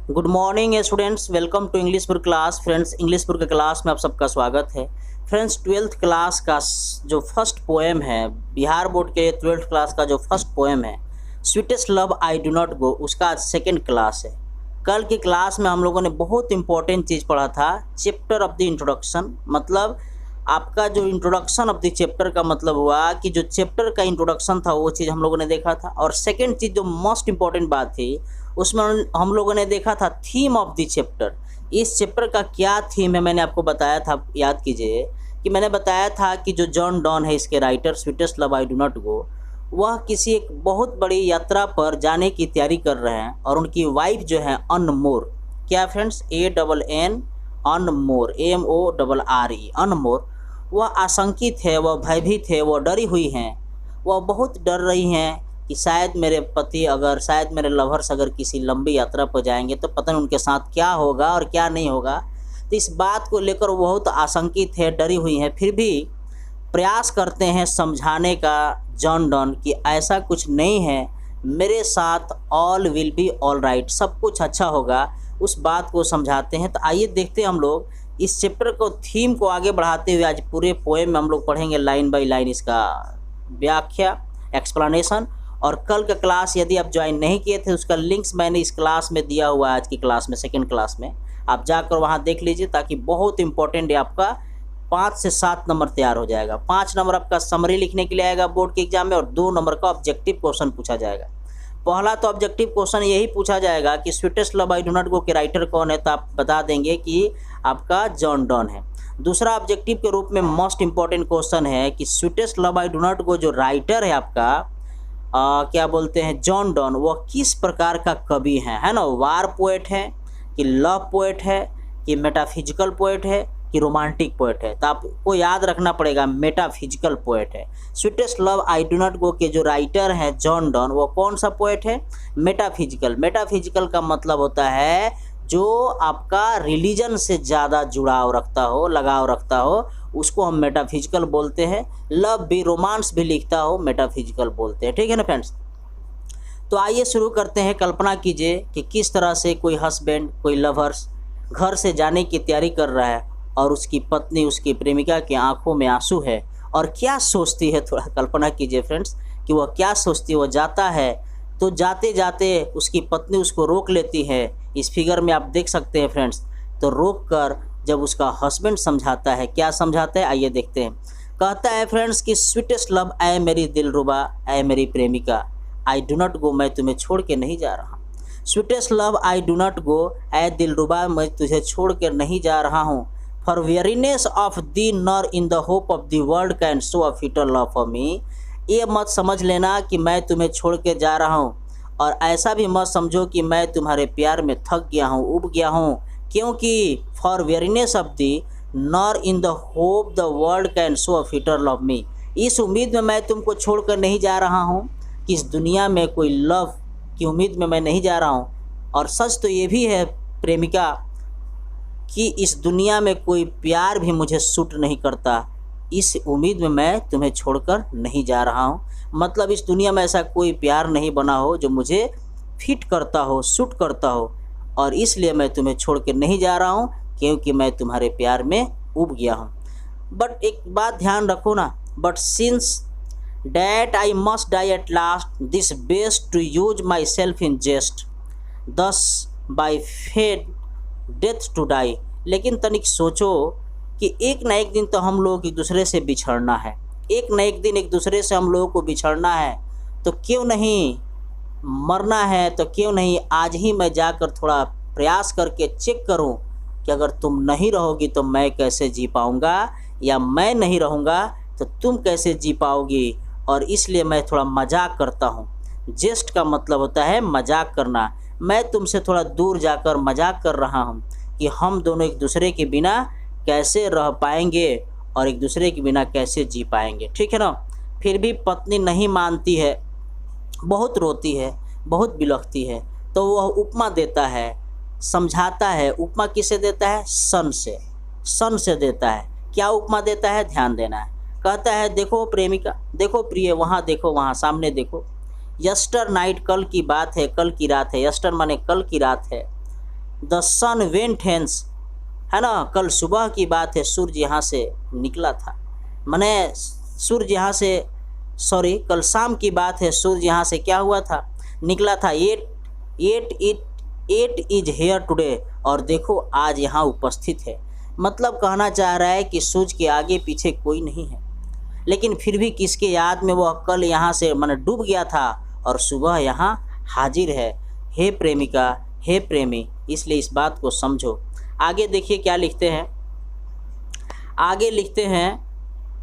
Good morning students, welcome to English book class. Friends, English book class में आप सबका स्वागत है। फ्रेंड्स, ट्वेल्थ क्लास का जो फर्स्ट पोएम है, बिहार बोर्ड के ट्वेल्थ क्लास का जो फर्स्ट पोएम है, sweetest love I do not गो, उसका आज सेकेंड क्लास है। कल की क्लास में हम लोगों ने बहुत इंपॉर्टेंट चीज़ पढ़ा था, चैप्टर ऑफ द इंट्रोडक्शन। मतलब आपका जो इंट्रोडक्शन ऑफ द चैप्टर का मतलब हुआ कि जो चैप्टर का इंट्रोडक्शन था वो चीज़ हम लोगों ने देखा था। और सेकेंड चीज़ जो मोस्ट इंपॉर्टेंट बात थी, उसमें हम लोगों ने देखा था थीम ऑफ द चैप्टर। इस चैप्टर का क्या थीम है मैंने आपको बताया था, याद कीजिए कि मैंने बताया था कि जो जॉन डॉन है, इसके writer, sweetest love I do not गो, वह किसी एक बहुत बड़ी यात्रा पर जाने की तैयारी कर रहे हैं और उनकी वाइफ जो है अनमोर, क्या फ्रेंड्स, ANN अनमोर, MORRE, अनमोर, वह आशंकित है, वह भयभीत है, वह डरी हुई हैं, वह बहुत डर रही हैं कि शायद मेरे पति अगर, शायद मेरे लवर्स अगर किसी लंबी यात्रा पर जाएंगे तो पता नहीं उनके साथ क्या होगा और क्या नहीं होगा। तो इस बात को लेकर वो बहुत आशंकित है, डरी हुई हैं। फिर भी प्रयास करते हैं समझाने का जॉन डॉन कि ऐसा कुछ नहीं है, मेरे साथ all will be all right, सब कुछ अच्छा होगा, उस बात को समझाते हैं। तो आइए देखते हैं हम लोग इस चैप्टर को, थीम को आगे बढ़ाते हुए आज पूरे पोएम में हम लोग पढ़ेंगे लाइन बाय लाइन इसका व्याख्या, एक्सप्लेनेशन। और कल का क्लास यदि आप ज्वाइन नहीं किए थे, उसका लिंक्स मैंने इस क्लास में दिया हुआ है, आज की क्लास में, सेकेंड क्लास में, आप जाकर वहाँ देख लीजिए, ताकि बहुत इंपॉर्टेंट है, आपका 5 से 7 नंबर तैयार हो जाएगा। 5 नंबर आपका समरी लिखने के लिए आएगा बोर्ड के एग्जाम में, और 2 नंबर का ऑब्जेक्टिव क्वेश्चन पूछा जाएगा। पहला तो ऑब्जेक्टिव क्वेश्चन यही पूछा जाएगा कि sweetest love I do not गो के राइटर कौन है, तो आप बता देंगे कि आपका जॉन डॉन है। दूसरा ऑब्जेक्टिव के रूप में मोस्ट इंपॉर्टेंट क्वेश्चन है कि sweetest love I do not गो जो राइटर है आपका, क्या बोलते हैं, जॉन डॉन, वो किस प्रकार का कवि है ना, वार पोएट है कि लव पोएट है कि मेटाफिजिकल पोएट है कि रोमांटिक पोएट है। तो आपको याद रखना पड़ेगा, मेटाफिजिकल पोएट है। Sweetest love I do not गो के जो राइटर हैं जॉन डॉन, वो कौन सा पोएट है, मेटाफिजिकल। मेटाफिजिकल का मतलब होता है जो आपका रिलीजन से ज़्यादा जुड़ाव रखता हो, लगाव रखता हो, उसको हम मेटाफिजिकल बोलते हैं। लव भी, रोमांस भी लिखता हो, मेटाफिजिकल बोलते हैं। ठीक है ना फ्रेंड्स। तो आइए शुरू करते हैं। कल्पना कीजिए कि किस तरह से कोई हस्बैंड, कोई लवर्स घर से जाने की तैयारी कर रहा है और उसकी पत्नी, उसकी प्रेमिका की आंखों में आंसू है, और क्या सोचती है, थोड़ा कल्पना कीजिए फ्रेंड्स कि वह क्या सोचती है। वह जाता है तो जाते जाते उसकी पत्नी उसको रोक लेती है। इस फिगर में आप देख सकते हैं फ्रेंड्स। तो रोक कर जब उसका हस्बैंड समझाता है, क्या समझाता है, आइए देखते हैं। कहता है फ्रेंड्स कि स्वीटेस्ट लव, ऐ मेरी दिलरुबा, ऐ मेरी प्रेमिका, आई डू नॉट गो, मैं तुम्हें छोड़ के नहीं जा रहा। Sweetest love I do not go, ऐ दिलरुबा, मैं तुझे छोड़ कर नहीं जा रहा हूँ। For weariness of thee nor in the hope of the world can show a fitter love for me, ये मत समझ लेना कि मैं तुम्हें छोड़ के जा रहा हूँ, और ऐसा भी मत समझो कि मैं तुम्हारे प्यार में थक गया हूँ, उब गया हूँ, क्योंकि for weariness of thee nor in the hope the world can show a fitter love me, इस उम्मीद में मैं तुमको छोड़कर नहीं जा रहा हूँ कि इस दुनिया में कोई लव की उम्मीद में मैं नहीं जा रहा हूँ। और सच तो ये भी है प्रेमिका कि इस दुनिया में कोई प्यार भी मुझे सूट नहीं करता, इस उम्मीद में मैं तुम्हें छोड़कर नहीं जा रहा हूँ। मतलब इस दुनिया में ऐसा कोई प्यार नहीं बना हो जो मुझे फिट करता हो, सूट करता हो, और इसलिए मैं तुम्हें छोड़ के नहीं जा रहा हूँ, क्योंकि मैं तुम्हारे प्यार में उब गया हूँ। बट एक बात ध्यान रखो ना, but since that I must die at last, this best to use myself in jest, thus by feigned death to die. लेकिन तनिक सोचो कि एक ना एक दिन तो हम लोग एक दूसरे से बिछड़ना है, एक ना एक दिन एक दूसरे से हम लोगों को बिछड़ना है, तो क्यों नहीं मरना है, तो क्यों नहीं आज ही मैं जाकर थोड़ा प्रयास करके चेक करूं कि अगर तुम नहीं रहोगी तो मैं कैसे जी पाऊंगा, या मैं नहीं रहूंगा तो तुम कैसे जी पाओगी। और इसलिए मैं थोड़ा मजाक करता हूं। जेस्ट का मतलब होता है मजाक करना। मैं तुमसे थोड़ा दूर जाकर मजाक कर रहा हूं कि हम दोनों एक दूसरे के बिना कैसे रह पाएंगे और एक दूसरे के बिना कैसे जी पाएंगे। ठीक है ना। फिर भी पत्नी नहीं मानती है, बहुत रोती है, बहुत बिलखती है, तो वह उपमा देता है, समझाता है। उपमा किसे देता है, सन से, सन से देता है। क्या उपमा देता है, ध्यान देना है। कहता है देखो प्रेमिका, देखो प्रिय, वहाँ देखो, वहाँ सामने देखो, यस्टर नाइट, कल की बात है, कल की रात है, यस्टर माने कल की रात है, द सन वेंट हेंस, है ना, कल सुबह की बात है, सूर्य यहाँ से निकला था। माने सूर्य यहाँ से, सॉरी, कल शाम की बात है, सूर्य यहाँ से क्या हुआ था, निकला था। एट इज हेयर टुडे, और देखो आज यहाँ उपस्थित है। मतलब कहना चाह रहा है कि सूर्य के आगे पीछे कोई नहीं है, लेकिन फिर भी किसके याद में वह कल यहाँ से माने डूब गया था और सुबह यहाँ हाजिर है। हे प्रेमिका, हे प्रेमी, इसलिए इस बात को समझो। आगे देखिए क्या लिखते हैं, आगे लिखते हैं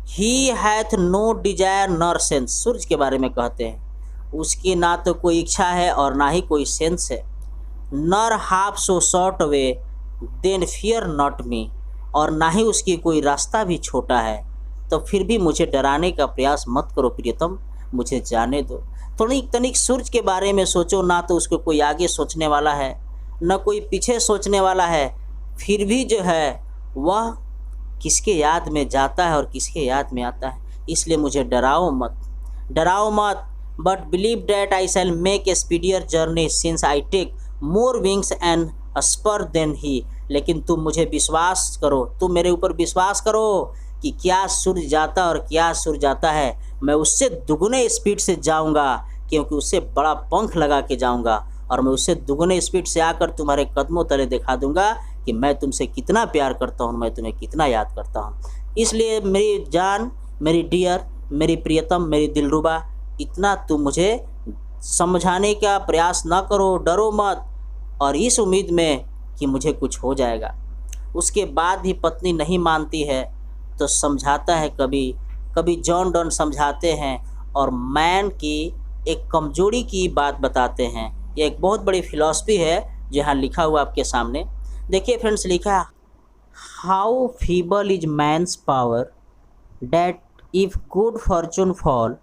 ही हैथ नो डिजायर नर सेंस, सूर्य के बारे में कहते हैं उसकी ना तो कोई इच्छा है और ना ही कोई सेंस है। Nor half so short way then fear not me, और ना ही उसकी कोई रास्ता भी छोटा है, तो फिर भी मुझे डराने का प्रयास मत करो प्रियतम, मुझे जाने दो। थोड़ी तनिक सूर्य के बारे में सोचो, ना तो उसको कोई आगे सोचने वाला है न कोई पीछे सोचने वाला है, फिर भी जो है वह किसके याद में जाता है और किसके याद में आता है। इसलिए मुझे डराओ मत, but believe that I shall make a speedier journey since I take more wings and spur than he. लेकिन तुम मुझे विश्वास करो, तुम मेरे ऊपर विश्वास करो कि क्या सूर्य जाता और क्या सूर्य जाता है, मैं उससे दुगुने स्पीड से जाऊंगा, क्योंकि उससे बड़ा पंख लगा के जाऊंगा, और मैं उससे दुगुने स्पीड से आकर तुम्हारे कदमों तले दिखा दूंगा कि मैं तुमसे कितना प्यार करता हूँ, मैं तुम्हें कितना याद करता हूँ। इसलिए मेरी जान, मेरी डियर, मेरी प्रियतम, मेरी दिलरुबा, इतना तुम मुझे समझाने का प्रयास ना करो, डरो मत, और इस उम्मीद में कि मुझे कुछ हो जाएगा। उसके बाद भी पत्नी नहीं मानती है तो समझाता है, कभी जॉन डॉन समझाते हैं और मैन की एक कमजोरी की बात बताते हैं। यह एक बहुत बड़ी फिलॉसफी है जो यहाँ लिखा हुआ आपके सामने देखिए फ्रेंड्स, लिखा है how feeble is man's power that if good fortune fall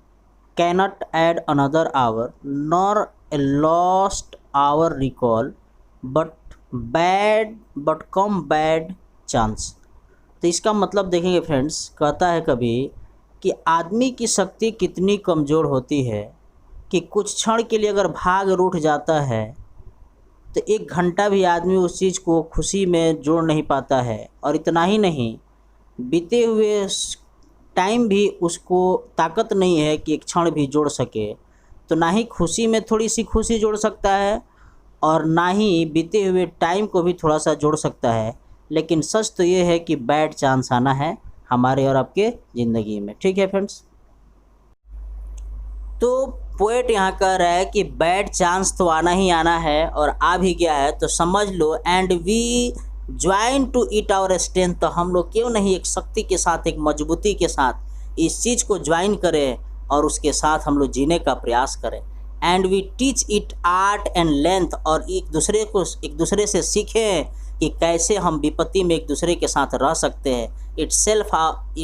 cannot add another hour nor a lost hour recall but come bad chance. तो इसका मतलब देखेंगे फ्रेंड्स, कहता है कभी कि आदमी की शक्ति कितनी कमज़ोर होती है कि कुछ क्षण के लिए अगर भाग रूठ जाता है तो 1 घंटा भी आदमी उस चीज़ को खुशी में जोड़ नहीं पाता है, और इतना ही नहीं, बीते हुए टाइम भी उसको ताकत नहीं है कि एक क्षण भी जोड़ सके। तो ना ही खुशी में थोड़ी सी खुशी जोड़ सकता है और ना ही बीते हुए टाइम को भी थोड़ा सा जोड़ सकता है। लेकिन सच तो ये है कि बैड चांस आना है हमारे और आपके ज़िंदगी में। ठीक है फ्रेंड्स, तो पोएट यहाँ कह रहा है कि बैड चांस तो आना ही आना है, और आ भी गया है तो समझ लो, and we join to it our strength, तो हम लोग क्यों नहीं एक शक्ति के साथ, एक मजबूती के साथ इस चीज़ को ज्वाइन करें और उसके साथ हम लोग जीने का प्रयास करें। And we teach it art and length, और एक दूसरे से सीखें कि कैसे हम विपत्ति में एक दूसरे के साथ रह सकते हैं। इट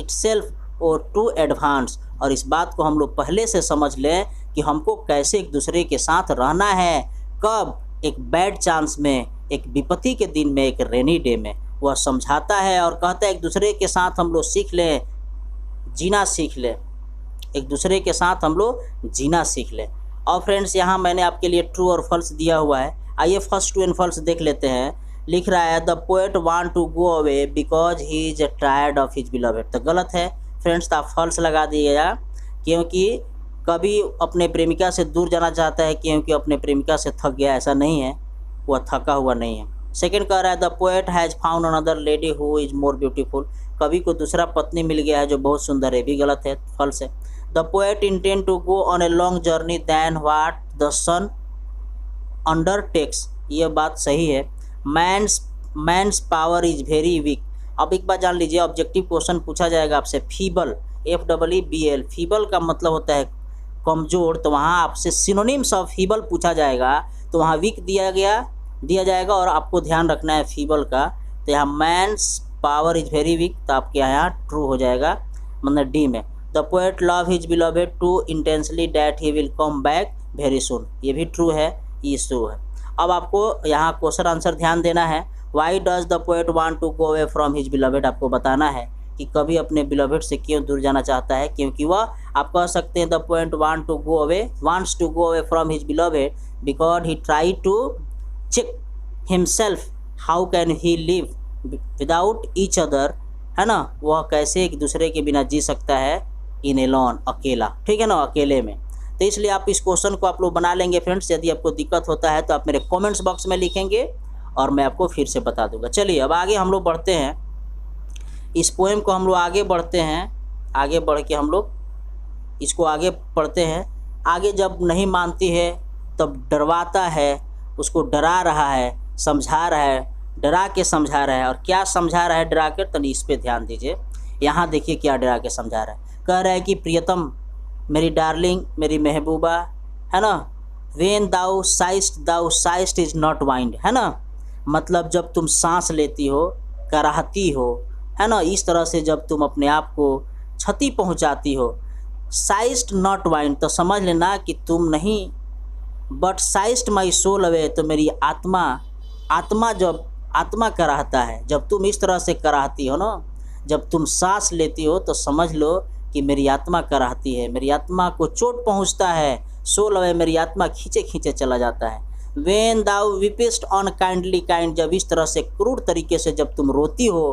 सेल्फ और टू एडवांस, और इस बात को हम लोग पहले से समझ लें कि हमको कैसे एक दूसरे के साथ रहना है। कब? एक बैड चांस में, एक विपत्ति के दिन में, एक रेनी डे में। वह समझाता है और कहता है एक दूसरे के साथ हम लोग सीख लें, जीना सीख लें, एक दूसरे के साथ हम लोग जीना सीख लें। और फ्रेंड्स, यहाँ मैंने आपके लिए ट्रू और फॉल्स दिया हुआ है। आइए फर्स्ट ट्रू एंड फॉल्स देख लेते हैं। लिख रहा है the poet want to go away because he is tired of his beloved. तो गलत है फ्रेंड्स, तो आप फॉल्स लगा दिएगा, क्योंकि कभी अपने प्रेमिका से दूर जाना चाहता है क्योंकि अपने प्रेमिका से थक गया, ऐसा नहीं है, वह थका हुआ नहीं है। सेकंड कह रहा है the poet has found another lady who is more beautiful. कवि को दूसरा पत्नी मिल गया है जो बहुत सुंदर है, भी गलत है, फॉल्स है। The poet intend to go on a long journey than what the sun undertakes. ये बात सही है। Man's power is very weak. अब एक बात जान लीजिए, ऑब्जेक्टिव क्वेश्चन पूछा जाएगा आपसे, फीबल, FEEBL, फीबल का मतलब होता है कमज़ोर, तो वहाँ आपसे सिनोनिम्स ऑफ फीबल पूछा जाएगा, तो वहाँ वीक दिया जाएगा, और आपको ध्यान रखना है फीबल का। तो यहाँ man's power is very weak, तो आपके यहाँ ट्रू हो जाएगा, मतलब डी में। The poet love his beloved too intensely that he will come back very soon, ये भी ट्रू है, ये ट्रू है। अब आपको यहाँ क्वेश्चन आंसर ध्यान देना है। Why does the poet want to go away from his beloved, आपको बताना है कि कभी अपने बिलवेड से क्यों दूर जाना चाहता है, क्योंकि वह, आप कह सकते हैं the poet wants to go away from his beloved because he try to check himself how can he live without each other, है ना, वह कैसे एक दूसरे के बिना जी सकता है, इन एलोन, अकेला, ठीक है ना, अकेले में। तो इसलिए आप इस क्वेश्चन को आप लोग बना लेंगे फ्रेंड्स। यदि आपको दिक्कत होता है तो आप मेरे कमेंट्स बॉक्स में लिखेंगे और मैं आपको फिर से बता दूंगा। चलिए अब आगे हम लोग बढ़ते हैं, इस पोएम को हम लोग आगे बढ़ते हैं, आगे बढ़ के हम लोग इसको आगे पढ़ते हैं। आगे जब नहीं मानती है तब डरवाता है, उसको डरा रहा है, समझा रहा है, डरा के समझा रहा है। और क्या समझा रहा है डरा कर, तो इस पर ध्यान दीजिए। यहाँ देखिए क्या डरा के समझा रहा है। कह रहा है कि प्रियतम, मेरी डार्लिंग, मेरी महबूबा, है ना, when thou sighest is not wind, है ना, मतलब जब तुम सांस लेती हो, कराहती हो, है ना, इस तरह से जब तुम अपने आप को क्षति पहुंचाती हो, साइस्ट नॉट वाइंड, तो समझ लेना कि तुम नहीं, बट साइस्ट माई सोल अवे, तो मेरी आत्मा जब आत्मा कराहता है, जब तुम इस तरह से कराहती हो ना, जब तुम सांस लेती हो तो समझ लो कि मेरी आत्मा कराहती है, मेरी आत्मा को चोट पहुंचता है, सोल अवे, मेरी आत्मा खींचे खींचे चला जाता है। When thou weepest on kindly kind, जब इस तरह से क्रूर तरीके से जब तुम रोती हो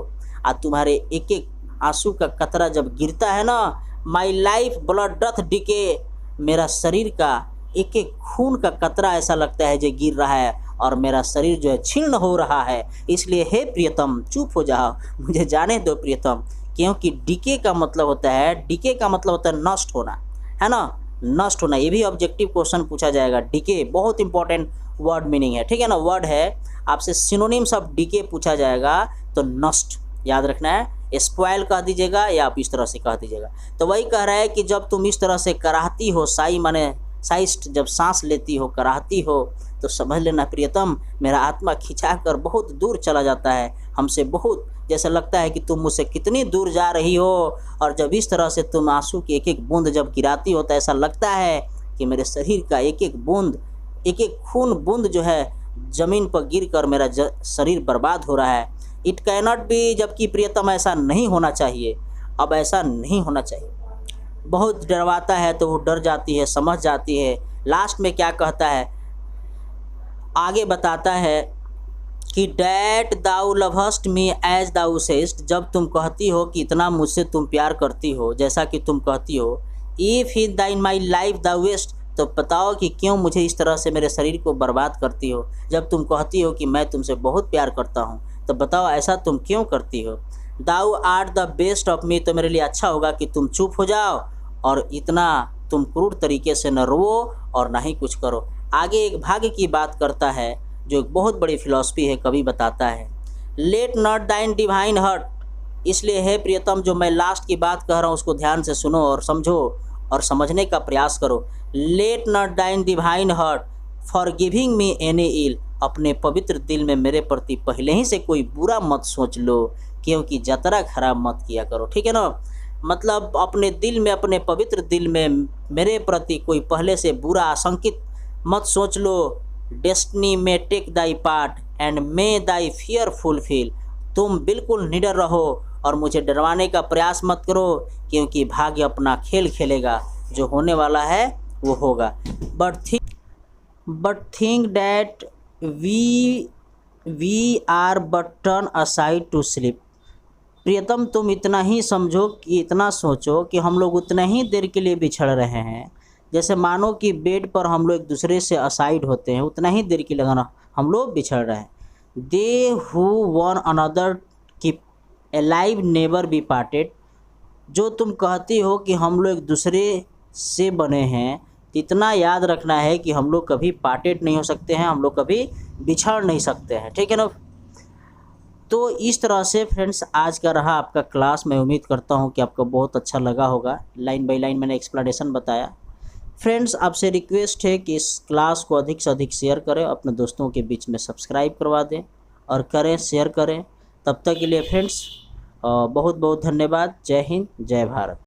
और तुम्हारे एक एक आंसू का कतरा जब गिरता है ना, my life blood doth decay, मेरा शरीर का एक एक खून का कतरा ऐसा लगता है जो गिर रहा है और मेरा शरीर जो है छीर्ण हो रहा है। इसलिए हे प्रियतम, चुप हो जाओ, मुझे जाने दो प्रियतम, क्योंकि डिके का मतलब होता है, डिके का मतलब होता है नष्ट होना, है ना, नष्ट होना। ये भी ऑब्जेक्टिव क्वेश्चन पूछा जाएगा। डिके बहुत इंपॉर्टेंट वर्ड मीनिंग है, ठीक है ना, वर्ड है, आपसे सिनोनिम्स ऑफ डिके पूछा जाएगा तो नष्ट याद रखना है, स्पॉइल कह दीजिएगा या आप इस तरह से कह दीजिएगा। तो वही कह रहा है कि जब तुम इस तरह से कराहती हो, साई माने साइस्ट, जब सांस लेती हो, कराहती हो, तो समझ लेना प्रियतम, मेरा आत्मा खिंचा कर बहुत दूर चला जाता है हमसे, बहुत जैसा लगता है कि तुम मुझसे कितनी दूर जा रही हो। और जब इस तरह से तुम आंसू की एक एक बूंद जब गिराती हो तो ऐसा लगता है कि मेरे शरीर का एक एक बूंद, एक एक खून बूंद जो है ज़मीन पर गिर कर मेरा शरीर बर्बाद हो रहा है। इट कैनॉट बी, जबकि प्रियतम ऐसा नहीं होना चाहिए, अब ऐसा नहीं होना चाहिए। बहुत डरवाता है तो वो डर जाती है, समझ जाती है। लास्ट में क्या कहता है, आगे बताता है कि डैट दाउ लवस्ट मी एज दाउ सेस्ट, जब तुम कहती हो कि इतना मुझसे तुम प्यार करती हो, जैसा कि तुम कहती हो, इफ़ इन दाइन माई लाइफ द वेस्ट, तो बताओ कि क्यों मुझे इस तरह से मेरे शरीर को बर्बाद करती हो। जब तुम कहती हो कि मैं तुमसे बहुत प्यार करता हूँ, तो बताओ ऐसा तुम क्यों करती हो। Thou art the best of me, तो मेरे लिए अच्छा होगा कि तुम चुप हो जाओ और इतना तुम क्रूर तरीके से न रोवो और ना ही कुछ करो। आगे एक भाग्य की बात करता है जो एक बहुत बड़ी फिलॉसफी है, कवि बताता है, late not thine divine hurt, इसलिए है प्रियतम जो मैं लास्ट की बात कह रहा हूँ उसको ध्यान से सुनो और समझो और समझने का प्रयास करो। Let not thine divine heart for giving me any ill, अपने पवित्र दिल में मेरे प्रति पहले ही से कोई बुरा मत सोच लो, क्योंकि जतरा खराब मत किया करो, ठीक है ना, मतलब अपने दिल में, अपने पवित्र दिल में मेरे प्रति कोई पहले से बुरा आशंकित मत सोच लो। डेस्टिनी में take thy part and may thy fear fulfil, तुम बिल्कुल निडर रहो और मुझे डरवाने का प्रयास मत करो, क्योंकि भाग्य अपना खेल खेलेगा, जो होने वाला है वो होगा। But think that we are but turn aside to sleep, प्रियतम तुम इतना ही समझो कि इतना सोचो कि हम लोग उतना ही देर के लिए बिछड़ रहे हैं, जैसे मानो कि बेड पर हम लोग एक दूसरे से असाइड होते हैं, उतना ही देर के लगाना हम लोग बिछड़ रहे हैं। They who one another keep alive never be parted, जो तुम कहती हो कि हम लोग एक दूसरे से बने हैं, इतना याद रखना है कि हम लोग कभी पार्टेड नहीं हो सकते हैं, हम लोग कभी बिछड़ नहीं सकते हैं, ठीक है ना। तो इस तरह से फ्रेंड्स आज का रहा आपका क्लास। मैं उम्मीद करता हूं कि आपको बहुत अच्छा लगा होगा। लाइन बाय लाइन मैंने एक्सप्लेनेशन बताया। फ्रेंड्स आपसे रिक्वेस्ट है कि इस क्लास को अधिक से अधिक शेयर करें, अपने दोस्तों के बीच में सब्सक्राइब करवा दें और करें, शेयर करें। तब तक के लिए फ्रेंड्स बहुत बहुत धन्यवाद। जय हिंद, जय भारत।